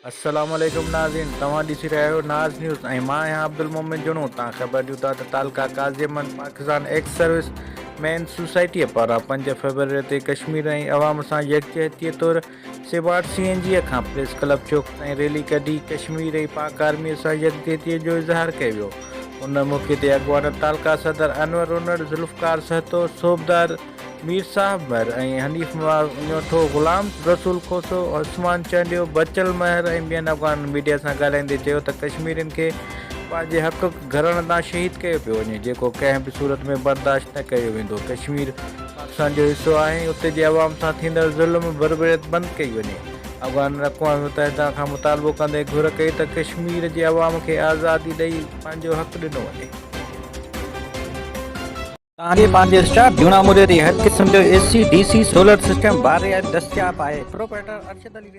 अस्सलाम वालेकुम नाज़रीन, तव्हां ॾिसी रहिया आहियो नाज़ न्यूज़ ऐं मां आहियां अब्दुल मोमिन जुनू। तव्हां ख़बर ॾियो था त तालका काज़ीमन पाकिस्तान एक्स सर्विस मैन सोसाइटीअ पारां 5 फरवरी ते कश्मीर ऐं अवाम सां यकजहतीअ तौरु सिवाट CNG खां प्रेस क्लब चौक ताईं रैली कढी कश्मीर ऐं पाक आर्मीअ सां यकजहतीअ जो इज़हार कयो वियो। उन मौक़े ते अॻवान तालका सदर अनवर उनर, ज़ुल्फ़कार सहतो, सूबेदार मीर साहब ऐं हनीफ़ ञोठो, ग़ुलाम रसूल खोसो, उस्मान चंडियो, बचल महर ऐं ॿियनि अफ़गान मीडिया सां ॻाल्हाईंदे चयो त कश्मीरियुनि खे पंहिंजे हक़ घरनि तां शहीद कयो पियो वञे, जेको कंहिं बि सूरत में बर्दाश्त न कयो वेंदो। कश्मीर पाकिस्तान जो हिसो आहे ऐं उते जे अवाम सां थींदड़ ज़ुल्म बर्बरियत बंदि कई वञे। अफ़गान अक़वाम मुतहिदा खां मुतालबो कंदे घुर कई त कश्मीर जे अवाम खे आज़ादी ॾेई पंहिंजो हक़ ॾिनो वञे। पंहिंजे स्टाफ जूना मुरियत हर क़िस्म जो AC, DC, सोलर सिस्टम बारियात दस्तियाब आहे। प्रोपराइटर अरशद अली।